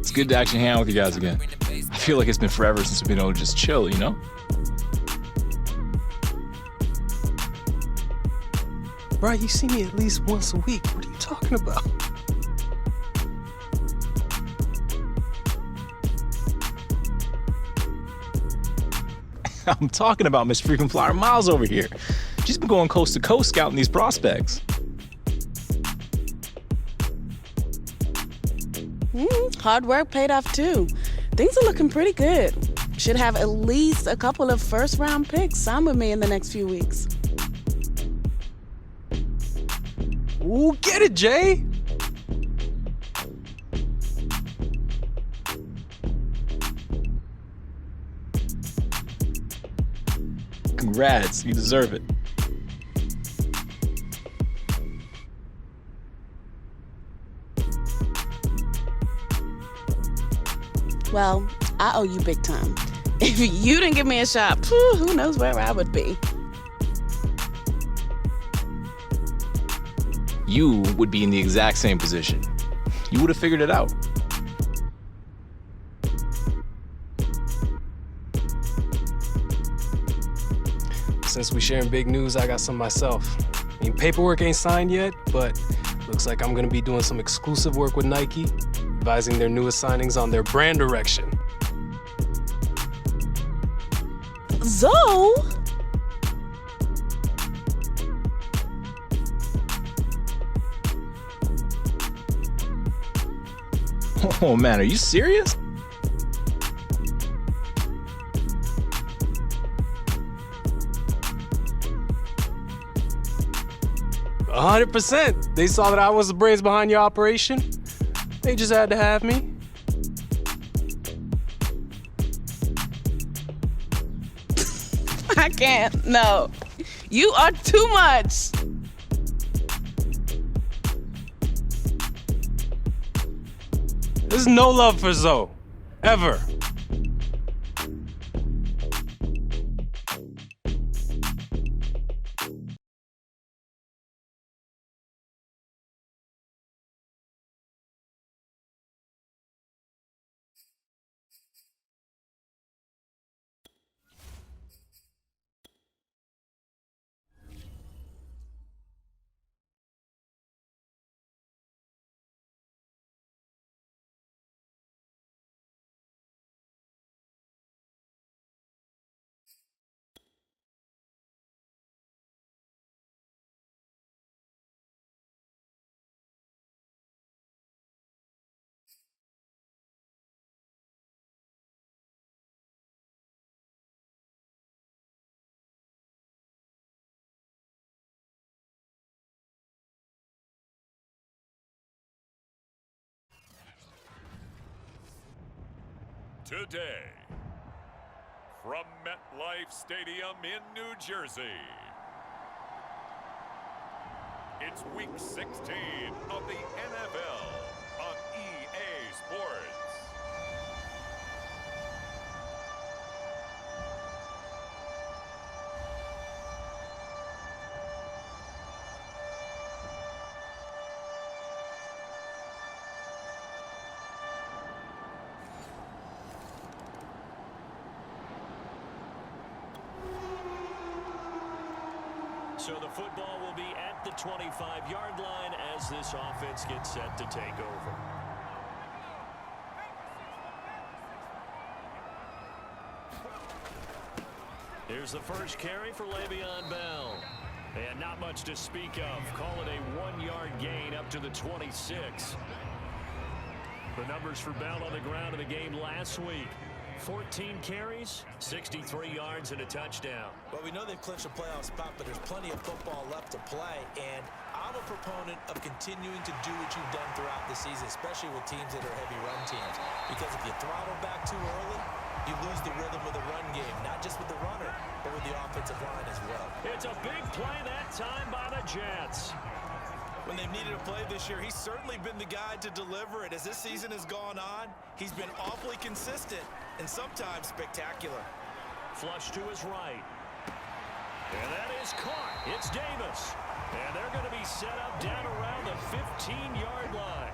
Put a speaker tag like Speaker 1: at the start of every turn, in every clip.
Speaker 1: It's good to actually hang out with you guys again. I feel like it's been forever since we've been able to just chill, you know?
Speaker 2: Bro, you see me at least once a week. What are you talking about?
Speaker 1: I'm talking about Miss Frequent Flyer Miles over here. She's been going coast to coast scouting these prospects.
Speaker 3: Hard work paid off too. Things are looking pretty good. Should have at least a couple of first-round picks signed with me in the next few weeks.
Speaker 2: Ooh, get it, Jay!
Speaker 1: Congrats, you deserve it.
Speaker 3: Well, I owe you big time. If you didn't give me a shot, who knows where I would be.
Speaker 1: You would be in the exact same position. You would have figured it out.
Speaker 2: Since we sharing big news, I got some myself. I mean, paperwork ain't signed yet, but looks like I'm gonna be doing some exclusive work with Nike, advising their newest signings on their brand direction.
Speaker 3: Zoe?
Speaker 1: Oh man, are you serious?
Speaker 2: %. They saw that I was the brains behind your operation. They just had to have me.
Speaker 3: I can't. No. You are too much.
Speaker 2: There's no love for Zoe. Ever.
Speaker 4: Today, from MetLife Stadium in New Jersey, it's Week 16 of the NFL on EA Sports.
Speaker 5: So the football will be at the 25-yard line as this offense gets set to take over. Here's the first carry for Le'Veon Bell. And not much to speak of. Call it a 1-yard gain up to the 26. The numbers for Bell on the ground in the game last week. 14 carries, 63 yards, and a touchdown.
Speaker 6: Well, we know they've clinched a playoff spot, but there's plenty of football left to play, and I'm a proponent of continuing to do what you've done throughout the season, especially with teams that are heavy run teams, because if you throttle back too early, you lose the rhythm of the run game, not just with the runner, but with the offensive line as well.
Speaker 5: It's a big play that time by the Jets.
Speaker 6: When they've needed a play this year, he's certainly been the guy to deliver it. As this season has gone on, he's been awfully consistent and sometimes spectacular.
Speaker 5: Flush to his right. And that is caught. It's Davis. And they're going to be set up down around the 15-yard line.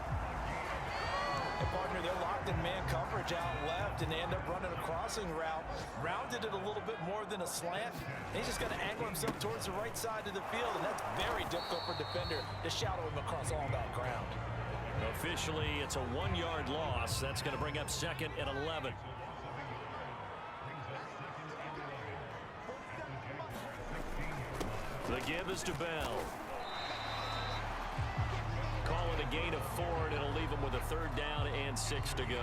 Speaker 6: And partner, they're locked in man coverage out left, and they end up running a crossing route. Rounded it a little bit more than a slant. He's just going to angle himself towards the right side of the field, and that's very difficult for a defender to shadow him across all that ground.
Speaker 5: Officially, it's a 1-yard loss. That's going to bring up 2nd and 11. The give is to Bell. Call it a gain of 4, and it'll leave him with a 3rd down and 6 to go.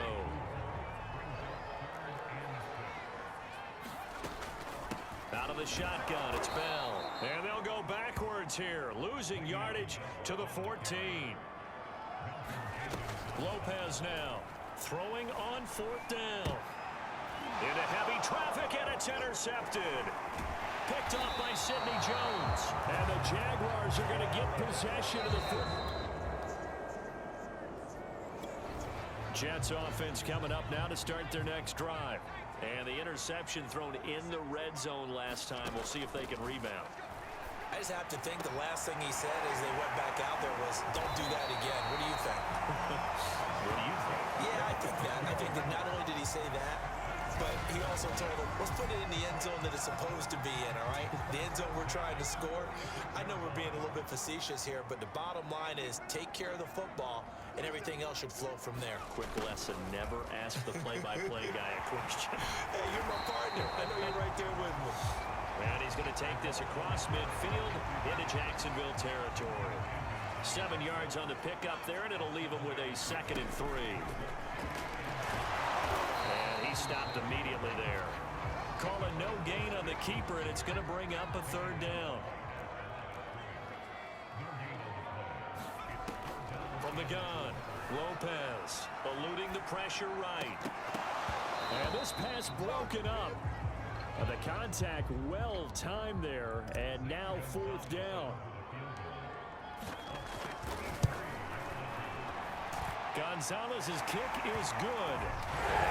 Speaker 5: Out of the shotgun, it's Bell. And they'll go backwards here, losing yardage to the 14. Lopez now throwing on 4th down. Into heavy traffic, and it's intercepted. Picked off by Sidney Jones. And the Jaguars are going to get possession of the football. Jets offense coming up now to start their next drive. And the interception thrown in the red zone last time. We'll see if they can rebound.
Speaker 6: I just have to think the last thing he said as they went back out there was, don't do that again. What do you think?
Speaker 5: What do you think?
Speaker 6: Yeah, I think that. I think that not only did he say that, but he also told him, let's put it in the end zone that it's supposed to be in, all right? The end zone we're trying to score. I know we're being a little bit facetious here, but the bottom line is take care of the football, and everything else should flow from there.
Speaker 5: Quick lesson, never ask the play-by-play guy a question.
Speaker 6: Hey, you're my partner. I know you're right there with me.
Speaker 5: And he's going to take this across midfield into Jacksonville territory. 7 yards on the pickup there, and it'll leave him with a 2nd and 3. And he stopped immediately there. Call a no gain on the keeper, and it's going to bring up a 3rd down. From the gun, Lopez eluding the pressure right. And this pass broken up. The contact well timed there, and now 4th down. Gonzalez's kick is good.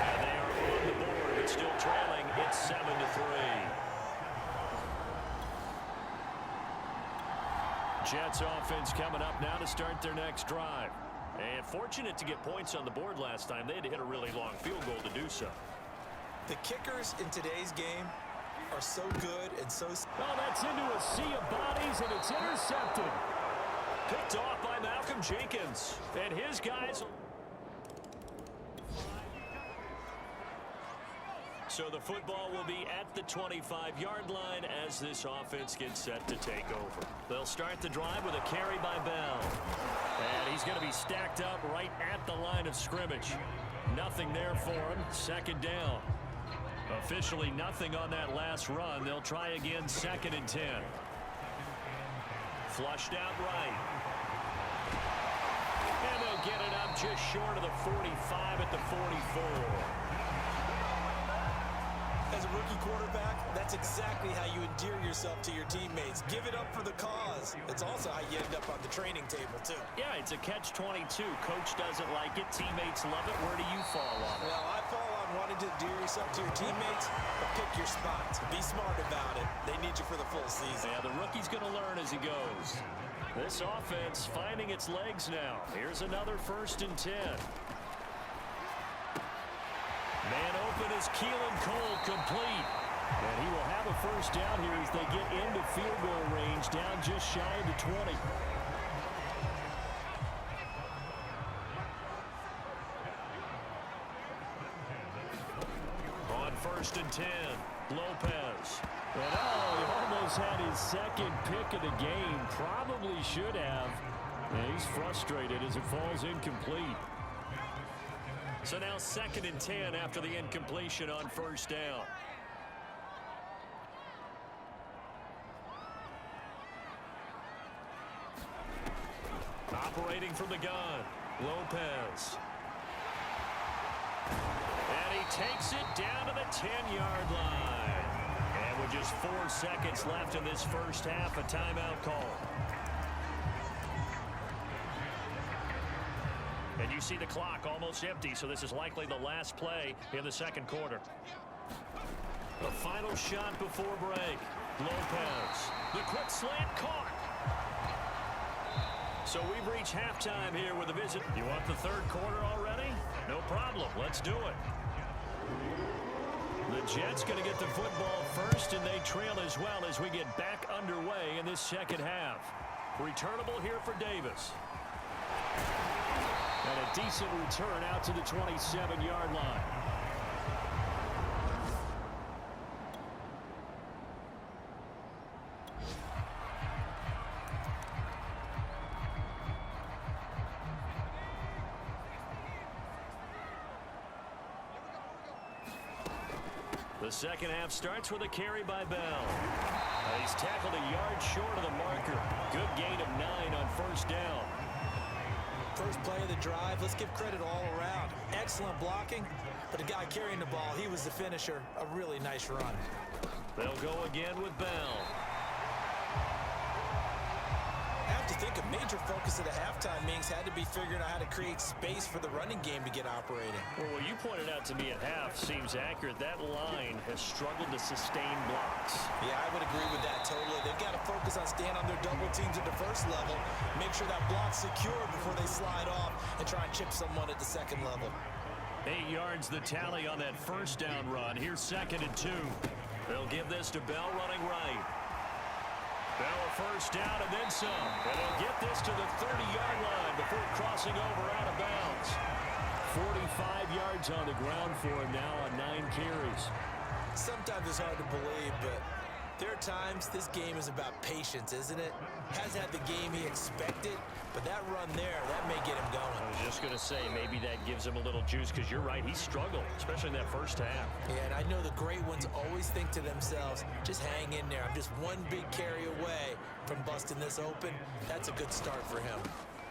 Speaker 5: And they are on the board, but still trailing. It's 7-3. Jets offense coming up now to start their next drive. And fortunate to get points on the board last time. They had to hit a really long field goal to do so.
Speaker 6: The kickers in today's game are so good and so...
Speaker 5: Oh, that's into a sea of bodies, and it's intercepted. Picked off by Malcolm Jenkins. And his guys... So the football will be at the 25-yard line as this offense gets set to take over. They'll start the drive with a carry by Bell. And he's going to be stacked up right at the line of scrimmage. Nothing there for him. 2nd down. Officially nothing on that last run. They'll try again 2nd and 10. Flushed out right. And they'll get it up just short of the 45 at the 44.
Speaker 6: As a rookie quarterback, that's exactly how you endear yourself to your teammates. Give it up for the cause. It's also how you end up on the training table, too.
Speaker 5: Yeah, it's a catch-22. Coach doesn't like it. Teammates love it. Where do you fall on it?
Speaker 6: Well, I fall on wanting to endear yourself to your teammates, but pick your spots. Be smart about it. They need you for the full season.
Speaker 5: Yeah, the rookie's going to learn as he goes. This offense finding its legs now. Here's another 1st and 10. Man open is Keelan Cole, complete. And he will have a 1st down here as they get into field goal range, down just shy of the 20. On 1st and 10, Lopez. And he almost had his 2nd pick of the game. Probably should have. And he's frustrated as it falls incomplete. So now 2nd and 10 after the incompletion on 1st down. Operating from the gun, Lopez. And he takes it down to the 10-yard line. And with just 4 seconds left in this first half, a timeout call. And you see the clock almost empty, so this is likely the last play in the 2nd quarter. The final shot before break. Lopez. The quick slant caught. So we've reached halftime here with a visit. You want the 3rd quarter already? problem. Let's do it. The Jets going to get the football first, and they trail as well as we get back underway in this second half. Returnable here for Davis. And a decent return out to the 27-yard line. The second half starts with a carry by Bell. He's tackled a yard short of the marker. Good gain of 9 on first down.
Speaker 6: First play of the drive, let's give credit all around. Excellent blocking, but the guy carrying the ball, he was the finisher. A really nice run.
Speaker 5: They'll go again with Bell.
Speaker 6: I have to think a major focus of the halftime meetings had to be figuring out how to create space for the running game to get operating.
Speaker 5: Well, what you pointed out to me at half seems accurate. That line has struggled to sustain blocks.
Speaker 6: Yeah, I would agree with that totally. They've got to focus on staying on their double teams at the first level, make sure that block's secure before they slide off and try and chip someone at the second level.
Speaker 5: 8 yards the tally on that first down run. Here's 2nd and 2. They'll give this to Bell running right. Bell a first down and then some. And they'll get this to the 30-yard line before crossing over out of bounds. 45 yards on the ground for him now on 9 carries.
Speaker 6: Sometimes it's hard to believe, but there are times this game is about patience, isn't it? Hasn't had the game he expected, but that run there, that may get him going.
Speaker 5: I was just going to say, maybe that gives him a little juice because you're right, he struggled, especially in that first half.
Speaker 6: Yeah, and I know the great ones always think to themselves, just hang in there. I'm just one big carry away from busting this open. That's a good start for him.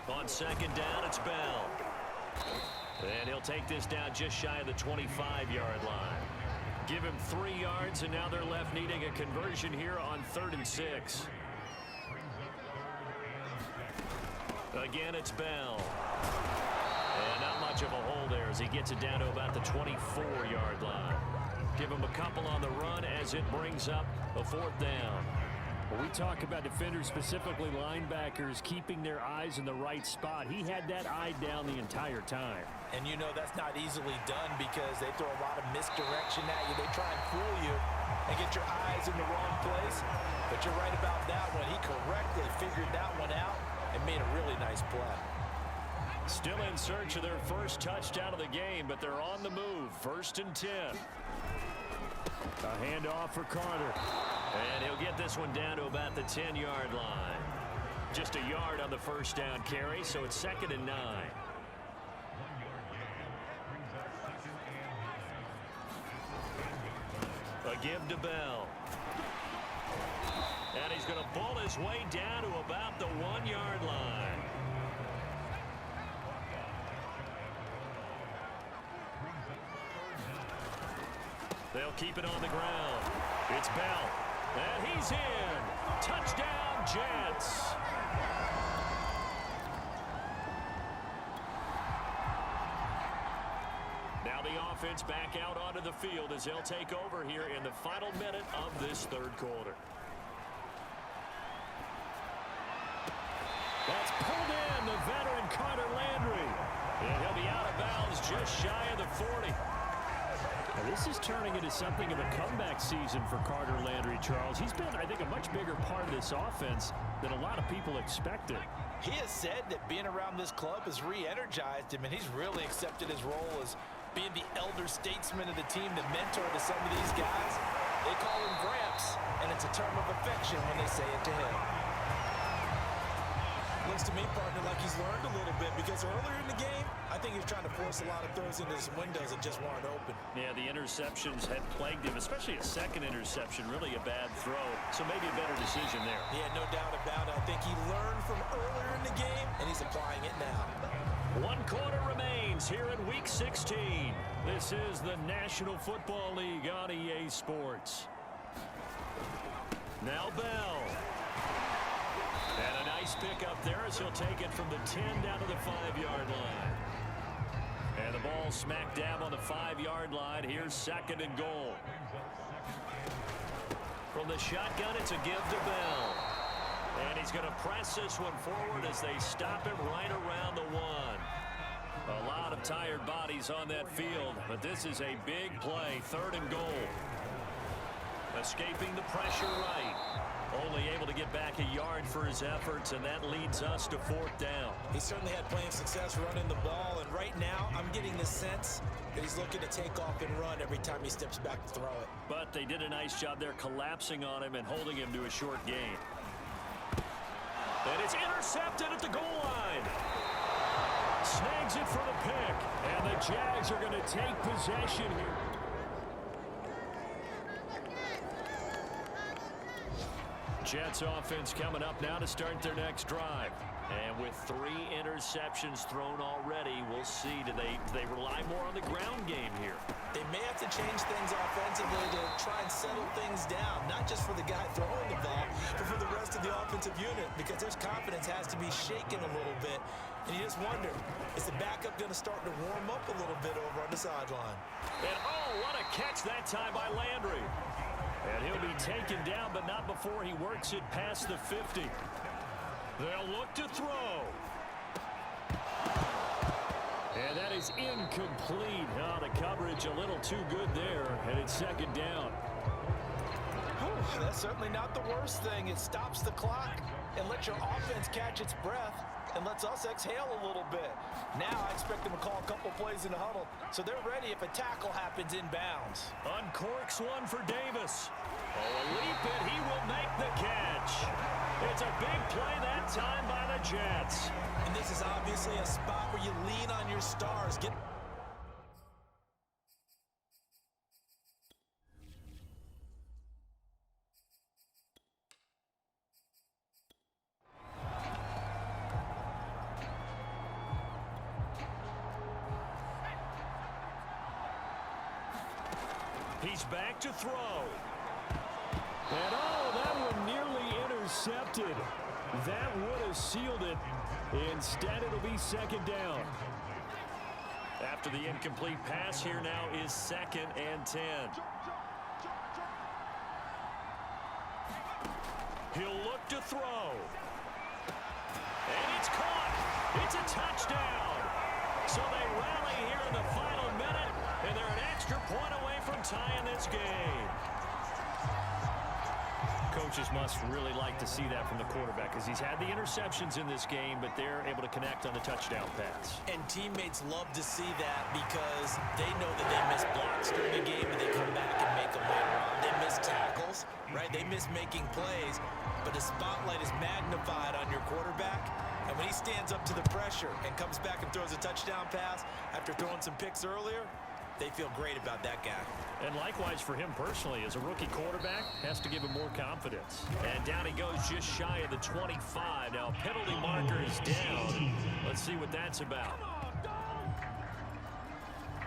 Speaker 5: On 2nd down, it's Bell. And he'll take this down just shy of the 25-yard line. Give him 3 yards, and now they're left needing a conversion here on 3rd and 6. Again, it's Bell. And not much of a hole there as he gets it down to about the 24-yard line. Give him a couple on the run as it brings up a 4th down. When we talk about defenders, specifically linebackers, keeping their eyes in the right spot, he had that eye down the entire time.
Speaker 6: And you know that's not easily done because they throw a lot of misdirection at you. They try and fool you and get your eyes in the wrong place. But you're right about that one. He correctly figured that one out and made a really nice play.
Speaker 5: Still in search of their first touchdown of the game, but they're on the move. 1st and 10. A handoff for Carter. And he'll get this one down to about the 10-yard line. Just a yard on the first down carry, so it's 2nd and 9. A give to Bell. And he's going to pull his way down to about the 1-yard line. They'll keep it on the ground. It's Bell. And he's in. Touchdown, Jets. Now the offense back out onto the field as they'll take over here in the final minute of this 3rd quarter. That's pulled in, the veteran Carter Landry. And he'll be out of bounds just shy of the 40. Now this is turning into something of a comeback season for Carter Landry, Charles. He's been, I think, a much bigger part of this offense than a lot of people expected.
Speaker 6: He has said that being around this club has re-energized him, and he's really accepted his role as being the elder statesman of the team, the mentor to some of these guys. They call him Gramps, and it's a term of affection when they say it to him. Looks to me, partner, like he's learned a little bit because earlier in the game, I think he was trying to force a lot of throws into some windows that just weren't open.
Speaker 5: Yeah, the interceptions had plagued him, especially a second interception, really a bad throw. So maybe a better decision there.
Speaker 6: Yeah, no doubt about it. I think he learned from earlier in the game, and he's applying it now.
Speaker 5: 1 quarter remains here in Week 16. This is the National Football League on EA Sports. Now Bell. And a nice pick up there as he'll take it from the 10 down to the 5-yard line. And the ball smack dab on the 5-yard line. Here's 2nd and goal. From the shotgun, it's a give to Bell. And he's going to press this one forward as they stop him right around the 1. A lot of tired bodies on that field, but this is a big play, 3rd and goal. Escaping the pressure right. Only able to get back a yard for his efforts, and that leads us to 4th down.
Speaker 6: He certainly had plenty of success running the ball, and right now I'm getting the sense that he's looking to take off and run every time he steps back to throw it.
Speaker 5: But they did a nice job there collapsing on him and holding him to a short gain. And it's intercepted at the goal line. Snags it for the pick, and the Jags are going to take possession here. Jets offense coming up now to start their next drive. And with 3 interceptions thrown already, we'll see. Do they rely more on the ground game here?
Speaker 6: They may have to change things offensively to try and settle things down, not just for the guy throwing the ball, but for the rest of the offensive unit, because their confidence has to be shaken a little bit. And you just wonder, is the backup going to start to warm up a little bit over on the sideline?
Speaker 5: And oh, what a catch that time by Landry. And he'll be taken down, but not before he works it past the 50. They'll look to throw. And that is incomplete. Oh, the coverage a little too good there, and it's 2nd down.
Speaker 6: Oh, that's certainly not the worst thing. It stops the clock and lets your offense catch its breath and lets us exhale a little bit. Now I expect them to call a couple plays in the huddle, so they're ready if a tackle happens inbounds.
Speaker 5: Uncorks one for Davis. Oh, a leap, and he will make the catch. It's a big play that time by the Jets.
Speaker 6: And this is obviously a spot where you lean on your stars.
Speaker 5: He's back to throw. And oh, that one nearly intercepted. That would have sealed it. Instead, it'll be 2nd down. After the incomplete pass, here now is 2nd and 10. He'll look to throw. And it's caught. It's a touchdown. So they rally here in the final minute, and they're an extra point away from tying this game. Coaches must really like to see that from the quarterback because he's had the interceptions in this game, but they're able to connect on the touchdown pass.
Speaker 6: And teammates love to see that because they know that they miss blocks during the game and they come back and make them later on. They miss tackles, right? They miss making plays, but the spotlight is magnified on your quarterback. And when he stands up to the pressure and comes back and throws a touchdown pass after throwing some picks earlier, they feel great about that guy.
Speaker 5: And likewise for him personally, as a rookie quarterback, has to give him more confidence. And down he goes just shy of the 25. Now penalty marker is down. Let's see what that's about.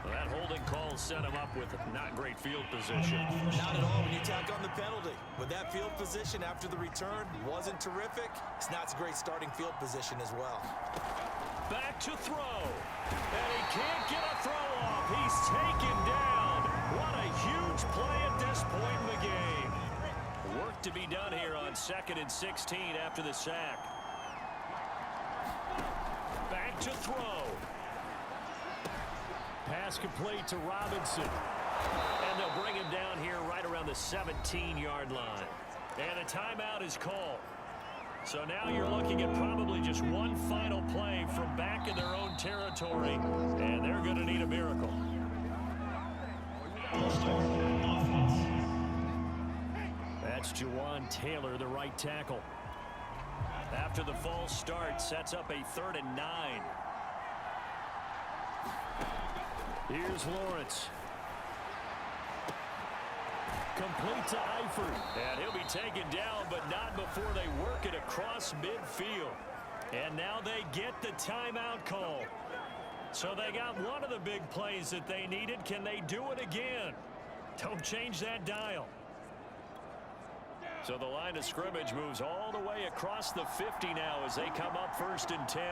Speaker 5: Well, that holding call set him up with not great field position.
Speaker 6: Not at all when you tack on the penalty. With that field position after the return wasn't terrific, it's not a great starting field position as well.
Speaker 5: Back to throw. And he can't get a throw off. He's taken down. What a huge play at this point in the game. Work to be done here on 2nd and 16 after the sack. Back to throw. Pass complete to Robinson. And they'll bring him down here right around the 17-yard line. And a timeout is called. So now you're looking at probably just one final play from back in their own territory, and they're going to need a miracle. That's Jawan Taylor, the right tackle. After the false start, sets up a 3rd and 9. Here's Lawrence. Complete to Eifert. And he'll be taken down, but not before they work it across midfield. And now they get the timeout call. So they got one of the big plays that they needed. Can they do it again? Don't change that dial. So the line of scrimmage moves all the way across the 50 now as they come up 1st and 10.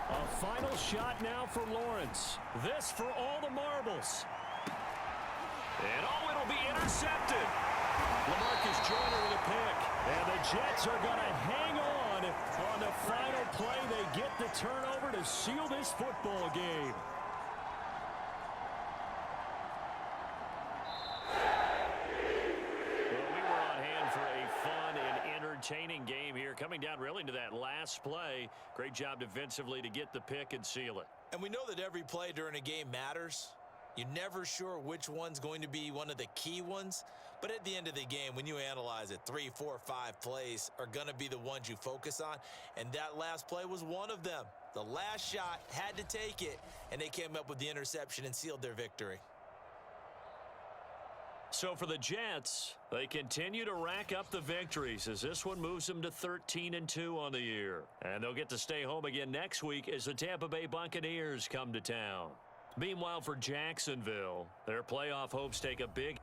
Speaker 5: A final shot now for Lawrence. This for all the marbles. And oh, it'll be intercepted. LaMarcus Joyner with a pick. And the Jets are going to hang on the final that play, they get the turnover to seal this football game. Well, we were on hand for a fun and entertaining game here, coming down really to that last play. Great job defensively to get the pick and seal it.
Speaker 6: And we know that every play during a game matters. You're never sure which one's going to be one of the key ones. But at the end of the game, when you analyze it, 3, 4, 5 plays are going to be the ones you focus on. And that last play was one of them. The last shot had to take it, and they came up with the interception and sealed their victory.
Speaker 5: So for the Jets, they continue to rack up the victories as this one moves them to 13-2 on the year. And they'll get to stay home again next week as the Tampa Bay Buccaneers come to town. Meanwhile, for Jacksonville, their playoff hopes take a big